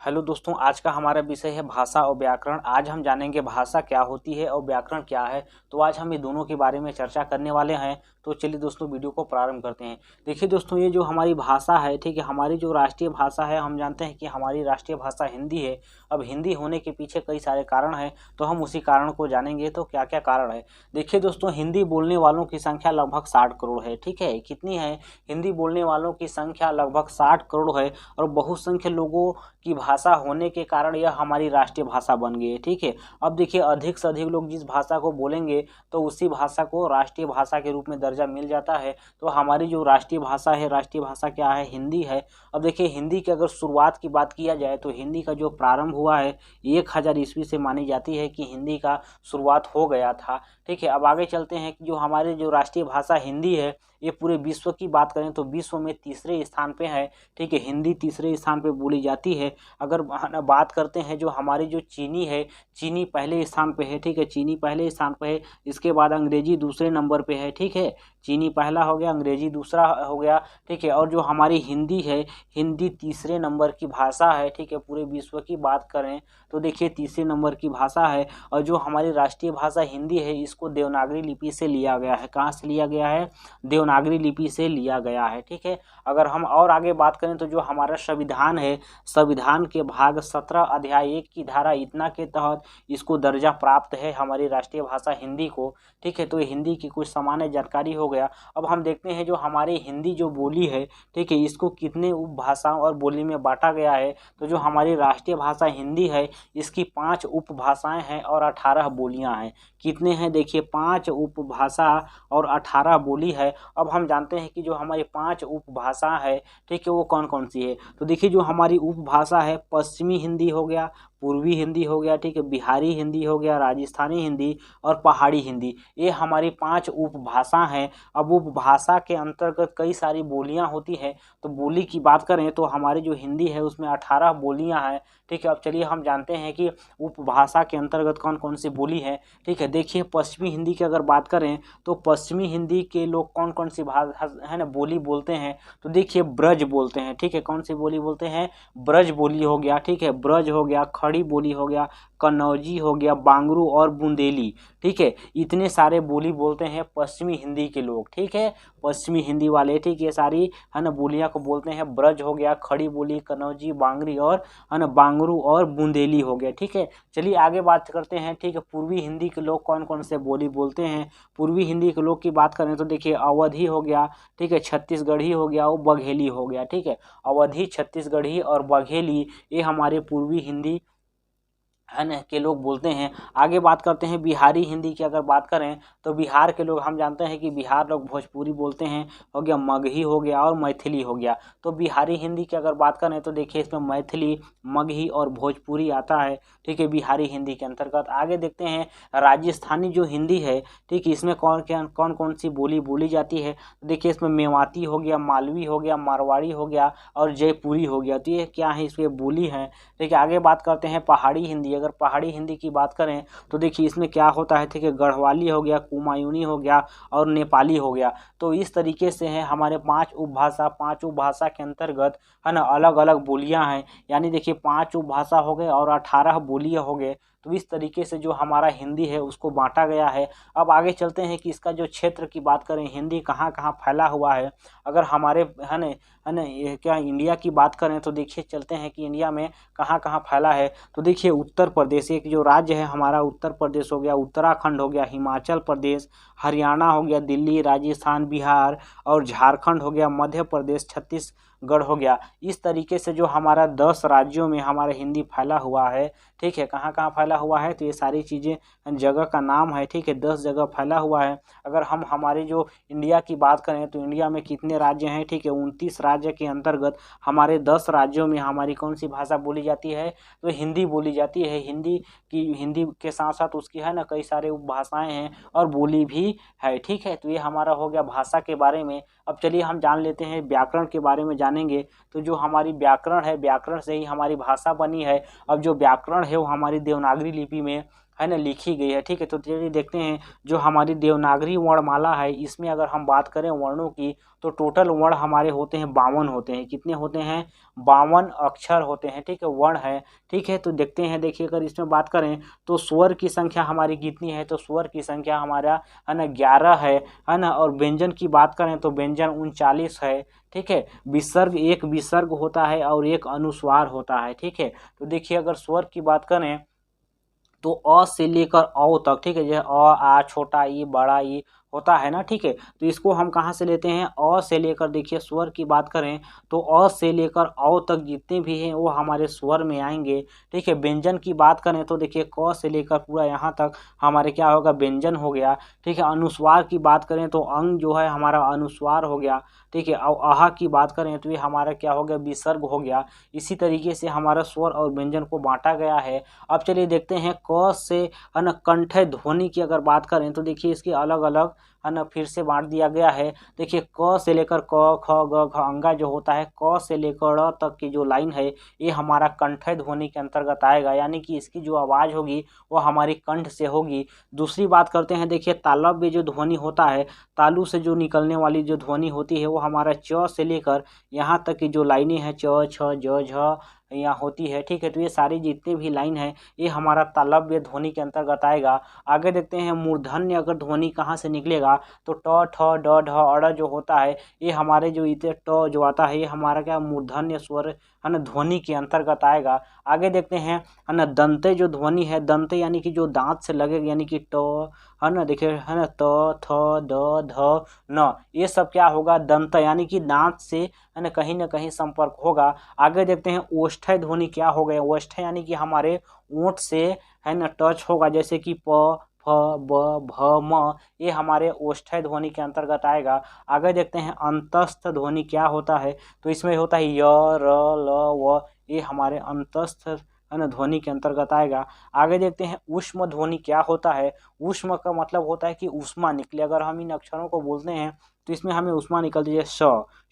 Hello दोस्तों, आज का हमारा विषय है भाषा और व्याकरण। आज हम जानेंगे भाषा क्या होती है और व्याकरण क्या है। तो आज हम ये दोनों के बारे में चर्चा करने वाले हैं। तो चलिए दोस्तों, वीडियो को प्रारंभ करते हैं। देखिए दोस्तों, ये जो हमारी भाषा है, ठीक है, हमारी जो राष्ट्रीय भाषा है, हम जानते हैं कि हमारी राष्ट्रीय भाषा हिंदी है। अब हिंदी होने के पीछे कई सारे कारण हैं, तो हम उसी कारण को जानेंगे। तो क्या क्या कारण है? देखिए दोस्तों, हिंदी बोलने वालों की संख्या लगभग 60 करोड़ है। ठीक है, कितनी है? हिंदी बोलने वालों की संख्या लगभग 60 करोड़ है। और बहुसंख्य लोगों की भाषा होने के कारण यह हमारी राष्ट्रीय भाषा बन गई है। ठीक है, अब देखिए, अधिक से अधिक लोग जिस भाषा को बोलेंगे तो उसी भाषा को राष्ट्रीय भाषा के रूप में दर्जा मिल जाता है। तो हमारी जो राष्ट्रीय भाषा है, राष्ट्रीय भाषा क्या है? हिंदी है। अब देखिए, हिंदी की अगर शुरुआत की बात किया जाए तो हिंदी का जो प्रारंभ हुआ है 1000 ईस्वी से मानी जाती है कि हिंदी का शुरुआत हो गया था। ठीक है, अब आगे चलते हैं कि जो हमारी जो राष्ट्रीय भाषा हिंदी है, ये पूरे विश्व की बात करें तो विश्व में तीसरे स्थान पे है। ठीक है, हिंदी तीसरे स्थान पे बोली जाती है। अगर बात करते हैं जो हमारी जो चीनी है, चीनी पहले स्थान पे है। ठीक है, चीनी पहले स्थान पे है। इसके बाद अंग्रेजी दूसरे नंबर पे है। ठीक है, चीनी पहला हो गया, अंग्रेजी दूसरा हो गया। ठीक है, और जो हमारी हिंदी है, हिंदी तीसरे नंबर की भाषा है। ठीक है, पूरे विश्व की बात करें तो देखिए तीसरे नंबर की भाषा है। और जो हमारी राष्ट्रीय भाषा हिंदी है, इसको देवनागरी लिपि से लिया गया है। कहाँ से लिया गया है? देवनागरी लिपि से लिया गया है। ठीक है, अगर हम और आगे बात करें तो जो हमारा संविधान है, संविधान के भाग 17 अध्याय 1 की धारा इतना के तहत इसको दर्जा प्राप्त है, हमारी राष्ट्रीय भाषा हिंदी को। ठीक है, तो ये हिंदी की कुछ सामान्य जानकारी हो गया। अब हम देखते हैं जो हमारी हिंदी जो बोली है, ठीक है, इसको कितने उपभाषाओं और बोली में बांटा गया है। तो जो हमारी राष्ट्रीय भाषा हिंदी है, इसकी 5 उपभाषाएं हैं और 18 बोलियां हैं। कितने हैं? देखिए, 5 उपभाषा और 18 बोली है। अब हम जानते हैं कि जो हमारी 5 उपभाषा है, ठीक है, वो कौन कौन सी है। तो देखिए, जो हमारी उपभाषा है, पश्चिमी हिंदी हो गया, पूर्वी हिंदी हो गया, ठीक है, बिहारी हिंदी हो गया, राजस्थानी हिंदी और पहाड़ी हिंदी। ये हमारी 5 उपभाषा हैं। अब उपभाषा के अंतर्गत कई सारी बोलियां होती हैं। तो बोली की बात करें तो हमारी जो हिंदी है उसमें 18 बोलियां हैं। ठीक है, अब चलिए हम जानते हैं कि उपभाषा के अंतर्गत कौन कौन सी बोली है। ठीक है, देखिए, पश्चिमी हिंदी की अगर बात करें तो पश्चिमी हिंदी के लोग कौन कौन सी भाषा है ना बोली बोलते हैं। तो देखिए, ब्रज बोलते हैं। ठीक है, कौन सी बोली बोलते हैं? ब्रज बोली हो गया। ठीक है, ब्रज हो गया, खड़ी बोली हो गया, कन्नौजी हो गया, बांगरू और बुंदेली। ठीक है, इतने सारे बोली बोलते हैं पश्चिमी हिंदी के लोग। ठीक है, पश्चिमी हिंदी वाले, ठीक है, सारी है ना बोलियां को बोलते हैं। ब्रज हो गया, खड़ी बोली, कन्नौजी, बांगरी और है ना बांगरू और बुंदेली हो गया। ठीक है, चलिए आगे बात करते हैं। ठीक है, पूर्वी हिंदी के लोग कौन कौन से बोली बोलते हैं। पूर्वी हिंदी के लोग की बात करें तो देखिए, अवधी हो गया, ठीक है, छत्तीसगढ़ी हो गया और बघेली हो गया। ठीक है, अवधी, छत्तीसगढ़ी और बघेली, ये हमारे पूर्वी हिंदी है ना के लोग बोलते हैं। आगे बात करते हैं बिहारी हिंदी की अगर बात करें तो बिहार के लोग, हम जानते हैं कि बिहार लोग भोजपुरी बोलते हैं। हो गया, मगही हो गया और मैथिली हो गया। तो बिहारी हिंदी की अगर बात करें तो देखिए, इसमें मैथिली, मगही और भोजपुरी आता है। ठीक है, बिहारी हिंदी के अंतर्गत। आगे देखते हैं राजस्थानी जो हिंदी है, ठीक है, इसमें कौन कौन सी बोली बोली जाती है। तो देखिए, इसमें मेवाती हो गया, मालवी हो गया, मारवाड़ी हो गया और जयपुरी हो गया। तो ये क्या है? इसमें बोली है। ठीक है, आगे बात करते हैं पहाड़ी हिंदी। अगर पहाड़ी हिंदी की बात करें तो देखिए, इसमें क्या होता है। ठीक है, गढ़वाली हो गया, कुमायूनी हो गया और नेपाली हो गया। तो इस तरीके से है हमारे 5 उपभाषा। 5 उपभाषा के अंतर्गत है ना अलग अलग बोलियां हैं। यानी देखिए, 5 उपभाषा हो गए और 18 बोलियां हो गए। तो इस तरीके से जो हमारा हिंदी है उसको बांटा गया है। अब आगे चलते हैं कि इसका जो क्षेत्र की बात करें, हिंदी कहाँ कहाँ फैला हुआ है। अगर हमारे है ना ये क्या इंडिया की बात करें तो देखिए, चलते हैं कि इंडिया में कहाँ कहाँ फैला है। तो देखिए, उत्तर प्रदेश, एक जो राज्य है हमारा, उत्तर प्रदेश हो गया, उत्तराखंड हो गया, हिमाचल प्रदेश, हरियाणा हो गया, दिल्ली, राजस्थान, बिहार और झारखंड हो गया, मध्य प्रदेश, छत्तीसगढ़ हो गया। इस तरीके से जो हमारा 10 राज्यों में हमारा हिंदी फैला हुआ है। ठीक है, कहाँ कहाँ फैला हुआ है? तो ये सारी चीज़ें जगह का नाम है। ठीक है, 10 जगह फैला हुआ है। अगर हम हमारे जो इंडिया की बात करें तो इंडिया में कितने राज्य हैं? ठीक है, 29 राज्य के अंतर्गत हमारे 10 राज्यों में हमारी कौन सी भाषा बोली जाती है? तो हिंदी बोली जाती है। हिंदी के साथ साथ उसकी है ना कई सारे उपभाषाएं हैं और बोली भी है। ठीक है, तो ये हमारा हो गया भाषा के बारे में। अब चलिए हम जान लेते हैं व्याकरण के बारे में जानेंगे। तो जो हमारी व्याकरण है, व्याकरण से ही हमारी भाषा बनी है। अब जो व्याकरण है वो हमारी देवनागरी लिपि में है ना लिखी गई है। ठीक है, तो चलिए देखते हैं जो हमारी देवनागरी वर्णमाला है, इसमें अगर हम बात करें वर्णों की तो टोटल वर्ण हमारे होते हैं 52 होते हैं। कितने होते हैं? 52 अक्षर होते हैं। ठीक है, वर्ण है। ठीक है, तो देखते हैं, देखिए अगर इसमें बात करें तो स्वर की संख्या हमारी कितनी है, तो स्वर की संख्या हमारा है ना 11 है ना। और व्यंजन की बात करें तो व्यंजन 39 है। ठीक है, विसर्ग, एक विसर्ग होता है और एक अनुस्वार होता है। ठीक है, तो देखिए अगर स्वर की बात करें तो अ से लेकर औ तक, ठीक है, जैसे अ आ छोटा ई बड़ा ई होता है ना। ठीक है, तो इसको हम कहाँ से लेते हैं? अ से लेकर, देखिए स्वर की बात करें तो अ से लेकर औ तक जितने भी हैं वो हमारे स्वर में आएंगे। ठीक है, व्यंजन की बात करें तो देखिए क से लेकर पूरा यहाँ तक हमारे क्या होगा? व्यंजन हो गया। ठीक है, अनुस्वार की बात करें तो अंग जो है हमारा अनुस्वार हो गया। ठीक है, और आहा की बात करें तो ये हमारा क्या हो गया? विसर्ग हो गया। इसी तरीके से हमारा स्वर और व्यंजन को बांटा गया है। अब चलिए देखते हैं क से है ना कंठ ध्वनि की अगर बात करें तो देखिए इसकी अलग अलग है ना फिर से बांट दिया गया है। देखिए क से लेकर क ख ग घ अंगा जो होता है, क से लेकर ड़ तक की जो लाइन है ये हमारा कंठ ध्वनि के अंतर्गत आएगा, यानी कि इसकी जो आवाज़ होगी वो हमारी कंठ से होगी। दूसरी बात करते हैं, देखिए तालव्य जो ध्वनि होता है, तालु से जो निकलने वाली जो ध्वनि होती है वो हमारा च से लेकर यहाँ तक की जो लाइनें हैं च छ ज झ यहाँ होती है। ठीक है, तो ये सारी जितने भी लाइन है ये हमारा तालव्य ध्वनि के अंतर्गत आएगा। आगे देखते हैं मूर्धन्य अगर ध्वनि कहाँ से निकलेगा तो ट ठ ड ढ अड़ जो होता है ये हमारे जो इतने ट जो आता है ये हमारा क्या मूर्धन्य स्वर है ना ध्वनि के अंतर्गत आएगा। आगे देखते हैं है ना दंते जो ध्वनि है, दंते यानी कि जो दांत से लगेगा, यानी कि ट है ना, देखिए है ना त थ द ध न, ये सब क्या होगा? दंत, यानी कि दांत से है ना कहीं संपर्क होगा। आगे देखते हैं ओष्ठ्य ध्वनि क्या हो गया? ओष्ठ्य यानी कि हमारे ओंठ से है ना टच होगा, जैसे कि प फ ब भ म, ये हमारे ओष्ठ्य ध्वनि के अंतर्गत आएगा। आगे देखते हैं अंतस्थ ध्वनि क्या होता है, तो इसमें होता है य र ल व, ये हमारे अंतस्थ है ना ध्वनि के अंतर्गत आएगा। आगे देखते हैं ऊष्म ध्वनि क्या होता है। ऊष्म का मतलब होता है कि ऊष्मा निकले, अगर हम इन अक्षरों को बोलते हैं तो इसमें हमें ऊष्मा निकलती है। श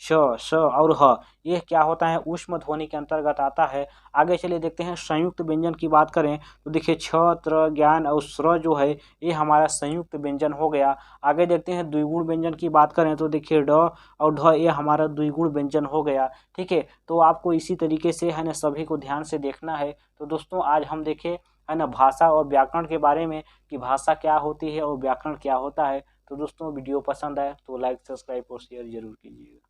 श श और ह, ये क्या होता है? ऊष्म ध्वनि के अंतर्गत आता है। आगे चलिए देखते हैं संयुक्त व्यंजन की बात करें तो देखिए छ त्र ज्ञान और स्र जो है ये हमारा संयुक्त व्यंजन हो गया। आगे देखते हैं द्विगुण व्यंजन की बात करें तो देखिए ड और ढ ये हमारा द्विगुण व्यंजन हो गया। ठीक है, तो आपको इसी तरीके से है ना सभी को ध्यान से देखना है। तो दोस्तों आज हम देखें है ना भाषा और व्याकरण के बारे में कि भाषा क्या होती है और व्याकरण क्या होता है। तो दोस्तों वीडियो पसंद आए तो लाइक सब्सक्राइब और शेयर जरूर कीजिएगा।